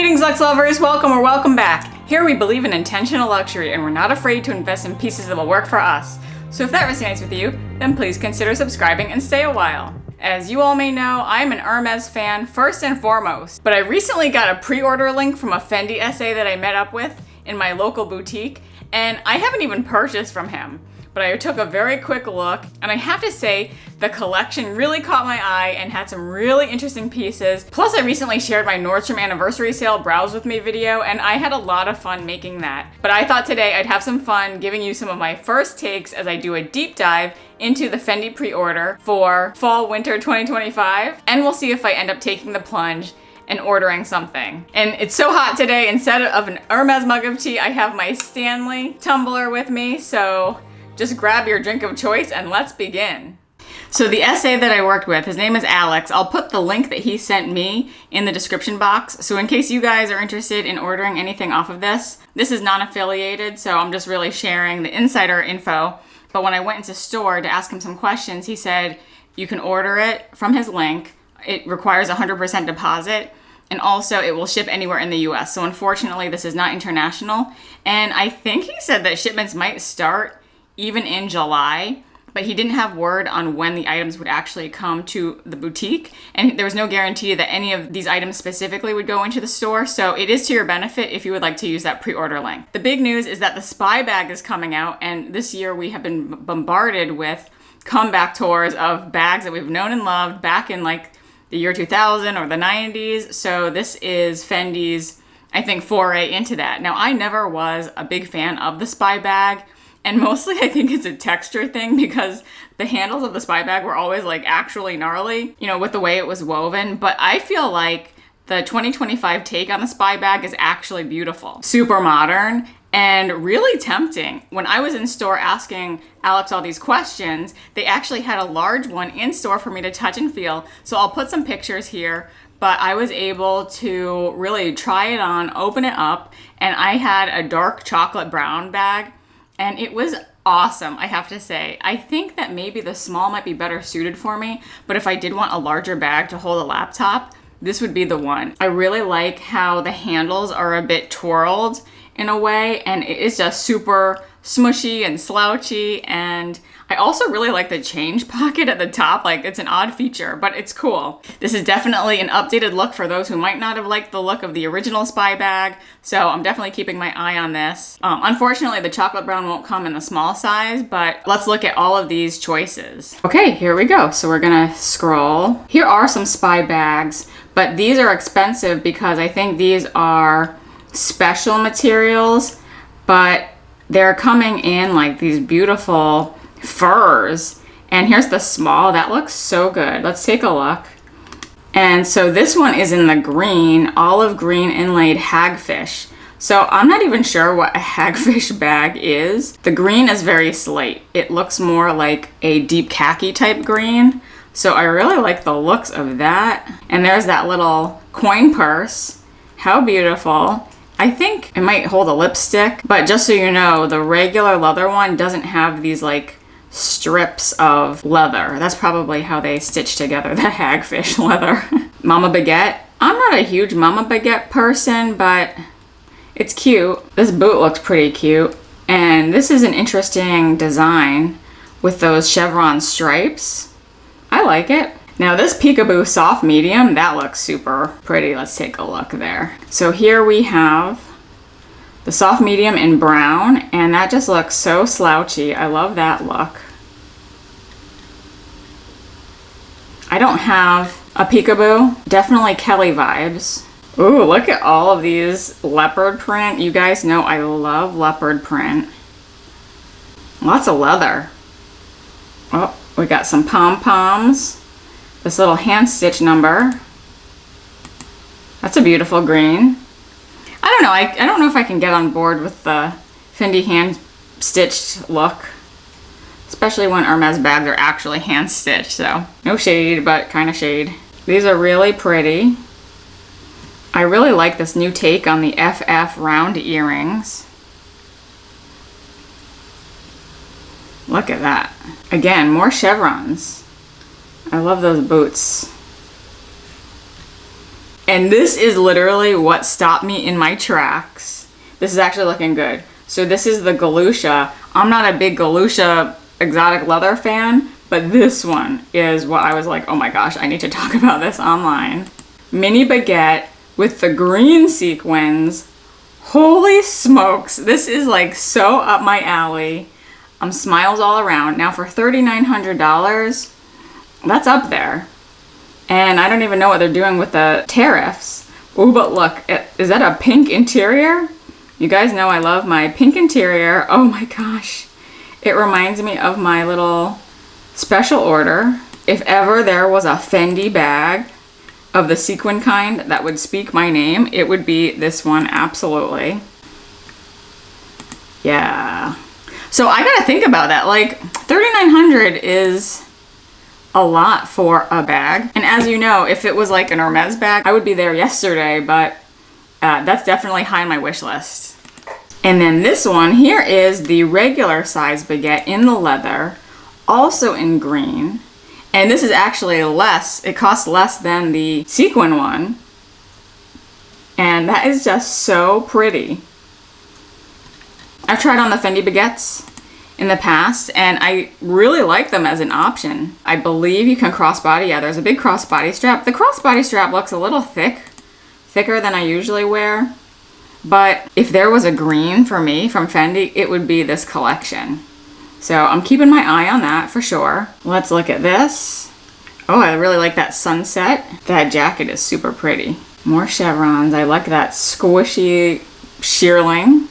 Greetings, luxe lovers! Welcome or welcome back. Here we believe in intentional luxury and we're not afraid to invest in pieces that will work for us. So if that resonates with you, then please consider subscribing and stay a while. As you all may know, I'm an Hermes fan first and foremost, but I recently got a pre-order link from a Fendi SA that I met up with in my local boutique, and I haven't even purchased from him. But I took a very quick look, and I have to say, the collection really caught my eye and had some really interesting pieces. Plus, I recently shared my Nordstrom anniversary sale browse with me video, and I had a lot of fun making that. But I thought today I'd have some fun giving you some of my first takes as I do a deep dive into the Fendi pre-order for Fall/Winter 2025, and we'll see if I end up taking the plunge and ordering something. And it's so hot today, instead of an Hermes mug of tea, I have my Stanley tumbler with me, so just grab your drink of choice and let's begin. So the SA that I worked with, his name is Alex. I'll put the link that he sent me in the description box. So in case you guys are interested in ordering anything off of this is non-affiliated, so I'm just really sharing the insider info. But when I went into store to ask him some questions, he said you can order it from his link. It requires 100% deposit, and also it will ship anywhere in the US. So unfortunately, this is not international. And I think he said that shipments might start even in July, but he didn't have word on when the items would actually come to the boutique, and there was no guarantee that any of these items specifically would go into the store, so it is to your benefit if you would like to use that pre-order link. The big news is that the Spy bag is coming out, and this year we have been bombarded with comeback tours of bags that we've known and loved back in like the year 2000 or the 90s, so this is Fendi's, I think, foray into that. Now, I never was a big fan of the Spy bag, and mostly I think it's a texture thing because the handles of the Spy bag were always like actually gnarly, you know, with the way it was woven. But I feel like the 2025 take on the Spy bag is actually beautiful. Super modern and really tempting. When I was in store asking Alex all these questions, they actually had a large one in store for me to touch and feel. So I'll put some pictures here, but I was able to really try it on, open it up, and I had a dark chocolate brown bag. And it was awesome, I have to say. I think that maybe the small might be better suited for me, but if I did want a larger bag to hold a laptop, this would be the one. I really like how the handles are a bit twirled in a way, and it is just super smushy and slouchy, and I also really like the change pocket at the top. Like, it's an odd feature, but it's cool. This is definitely an updated look for those who might not have liked the look of the original Spy bag, so I'm definitely keeping my eye on this. Unfortunately, the chocolate brown won't come in the small size, but let's look at all of these choices. Okay, here we go. So we're gonna scroll. Here are some Spy bags, but these are expensive because I think these are special materials, but they're coming in like these beautiful furs. And here's the small. That looks so good. Let's take a look. And so this one is in the green, olive green inlaid hagfish. So I'm not even sure what a hagfish bag is. The green is very slate. It looks more like a deep khaki type green. So I really like the looks of that. And there's that little coin purse. How beautiful. I think it might hold a lipstick, but just so you know, the regular leather one doesn't have these like strips of leather. That's probably how they stitch together the hagfish leather. Mama Baguette. I'm not a huge Mama Baguette person, but it's cute. This boot looks pretty cute. And this is an interesting design with those chevron stripes. I like it. Now this peekaboo soft medium, that looks super pretty. Let's take a look there. So here we have the soft medium in brown, and that just looks so slouchy. I love that look. I don't have a peekaboo. Definitely Kelly vibes. Ooh, look at all of these leopard print. You guys know I love leopard print. Lots of leather. Oh, we got some pom-poms. This little hand stitch number. That's a beautiful green. I don't know. I don't know if I can get on board with the Fendi hand stitched look, especially when Hermes bags are actually hand stitched. So no shade, but kind of shade. These are really pretty. I really like this new take on the FF round earrings. Look at that. Again, more chevrons. I love those boots. And this is literally what stopped me in my tracks. This is actually looking good. So this is the Galusha. I'm not a big Galusha exotic leather fan, but this one is what I was like, oh my gosh, I need to talk about this online. Mini baguette with the green sequins. Holy smokes, this is like so up my alley. Smiles all around. Now for $3,900, that's up there. And I don't even know what they're doing with the tariffs. Ooh, but look, is that a pink interior? You guys know I love my pink interior. Oh my gosh. It reminds me of my little special order. If ever there was a Fendi bag of the sequin kind that would speak my name, it would be this one, absolutely. Yeah. So I gotta think about that. Like, $3,900 is a lot for a bag. And as you know, if it was like an Hermes bag, I would be there yesterday, but that's definitely high on my wish list. And then this one here is the regular size baguette in the leather, also in green. And this is actually less, it costs less than the sequin one. And that is just so pretty. I've tried on the Fendi baguettes in the past, and I really like them as an option. I believe you can crossbody. Yeah, there's a big crossbody strap. The crossbody strap looks a little thicker than I usually wear. But if there was a green for me from Fendi, it would be this collection. So I'm keeping my eye on that for sure. Let's look at this. Oh, I really like that sunset. That jacket is super pretty. More chevrons. I like that squishy shearling.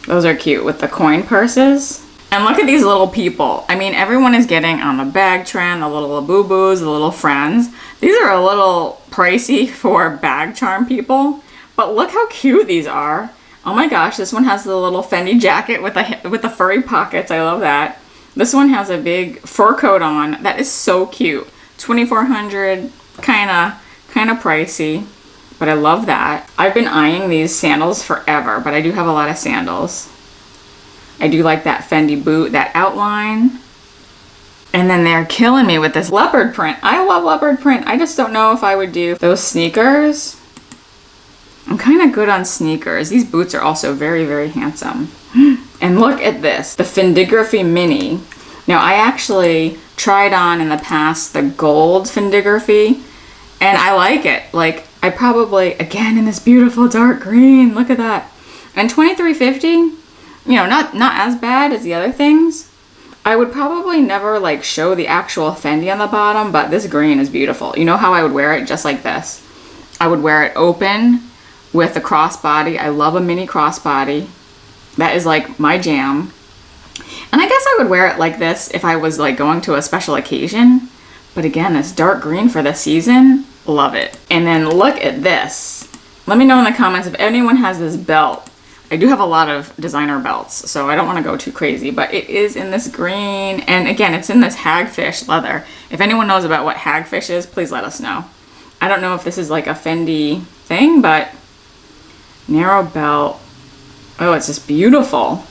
Those are cute with the coin purses. And look at these little people. I mean, everyone is getting on the bag trend, the little boo-boos, the little friends. These are a little pricey for bag charm people, but look how cute these are. Oh my gosh, this one has the little Fendi jacket with the furry pockets. I love that. This one has a big fur coat on. That is so cute. $2,400, kind of pricey. But I love that. I've been eyeing these sandals forever, but I do have a lot of sandals. I do like that Fendi boot, that outline. And then they're killing me with this leopard print. I love leopard print. I just don't know if I would do those sneakers. I'm kind of good on sneakers. These boots are also very, very handsome. And look at this, the Fendigraphy Mini. Now I actually tried on in the past the gold Fendigraphy, and I like it. Like, I probably, again, in this beautiful dark green, look at that. And $2,350, you know, not as bad as the other things. I would probably never like show the actual Fendi on the bottom, but this green is beautiful. You know how I would wear it? Just like this. I would wear it open with a crossbody. I love a mini crossbody. That is like my jam. And I guess I would wear it like this if I was like going to a special occasion. But again, this dark green for the season, love it. And then look at this. Let me know in the comments if anyone has this belt. I do have a lot of designer belts, so I don't want to go too crazy, but it is in this green. And again, it's in this hagfish leather. If anyone knows about what hagfish is, please let us know. I don't know if this is like a Fendi thing, but narrow belt. Oh, it's just beautiful.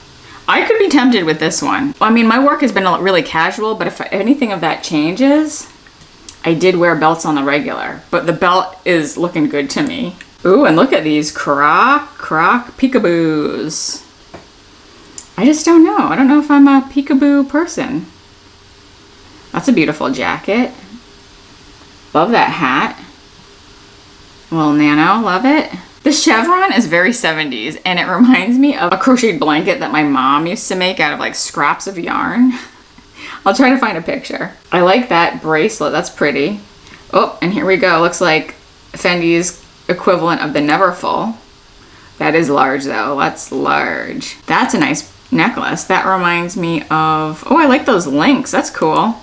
I could be tempted with this one. I mean, my work has been really casual, but if anything of that changes, I did wear belts on the regular, but the belt is looking good to me. Ooh, and look at these croc peekaboos. I just don't know. I don't know if I'm a peekaboo person. That's a beautiful jacket. Love that hat. Little nano, love it. The chevron is very 70s, and it reminds me of a crocheted blanket that my mom used to make out of like scraps of yarn. I'll try to find a picture. I like that bracelet, that's pretty. Oh, and here we go. Looks like Fendi's equivalent of the Neverfull. That is large though, that's large. That's a nice necklace. That reminds me of, oh, I like those links, that's cool.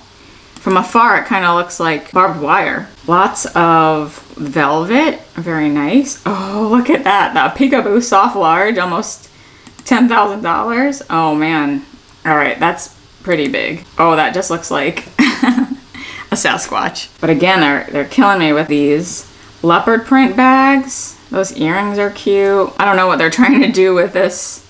From afar, it kind of looks like barbed wire. Lots of velvet, very nice. Oh, look at that, that peekaboo soft large, almost $10,000. Oh man, all right, that's pretty big. Oh, that just looks like a Sasquatch. But again, they're killing me with these leopard print bags. Those earrings are cute. I don't know what they're trying to do with this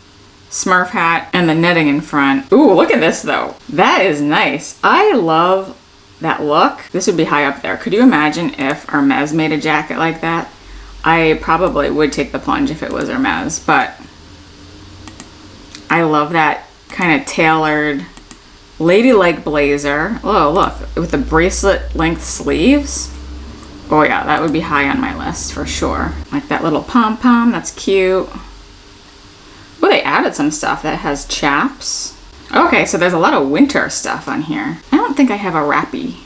Smurf hat and the netting in front. Ooh, look at this though. That is nice. I love that look, this would be high up there. Could you imagine if Hermes made a jacket like that? I probably would take the plunge if it was Hermes, but I love that kind of tailored ladylike blazer. Oh, look, with the bracelet length sleeves. Oh yeah, that would be high on my list for sure. Like that little pom-pom, that's cute. Oh, they added some stuff that has chaps. Okay, so there's a lot of winter stuff on here. I don't think I have a wrappy,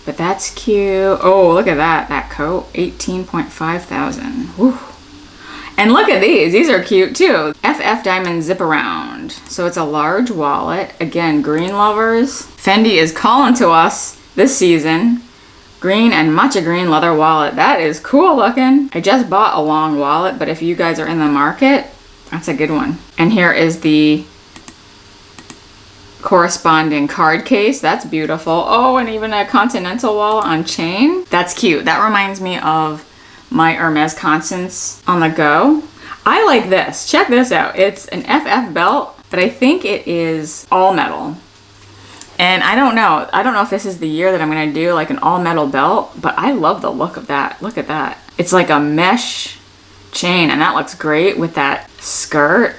but that's cute. Oh, look at that, that coat, 18.5 thousand. Woo. And look at these. These are cute too. FF Diamond Zip Around. So it's a large wallet. Again, green lovers. Fendi is calling to us this season. Green and matcha green leather wallet. That is cool looking. I just bought a long wallet, but if you guys are in the market, that's a good one. And here is the corresponding card case. That's beautiful. Oh, and even a continental wallet on chain. That's cute. That reminds me of my Hermes Constance on the go. I like this. Check this out. It's an FF belt, but I think it is all metal. And I don't know if this is the year that I'm gonna do like an all metal belt, but I love the look of that. Look at that. It's like a mesh chain, and that looks great with that skirt.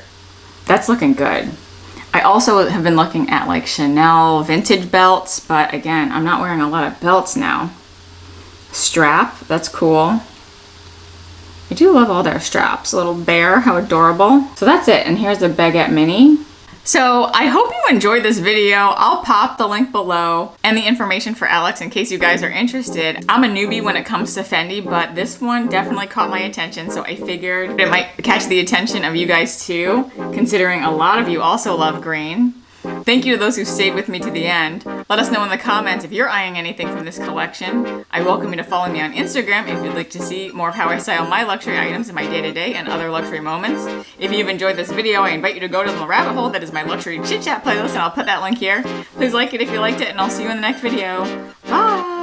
That's looking good. I also have been looking at like Chanel vintage belts, but again, I'm not wearing a lot of belts now. Strap, that's cool. I do love all their straps. A little bear, how adorable. So that's it, and here's the baguette mini. So I hope you enjoyed this video. I'll pop the link below and the information for Alex in case you guys are interested. I'm a newbie when it comes to Fendi, but this one definitely caught my attention, so I figured it might catch the attention of you guys too, considering a lot of you also love green. Thank you to those who stayed with me to the end. Let us know in the comments if you're eyeing anything from this collection. I welcome you to follow me on Instagram if you'd like to see more of how I style my luxury items in my day-to-day and other luxury moments. If you've enjoyed this video, I invite you to go to the rabbit hole that is my luxury chit-chat playlist, and I'll put that link here. Please like it if you liked it, and I'll see you in the next video. Bye!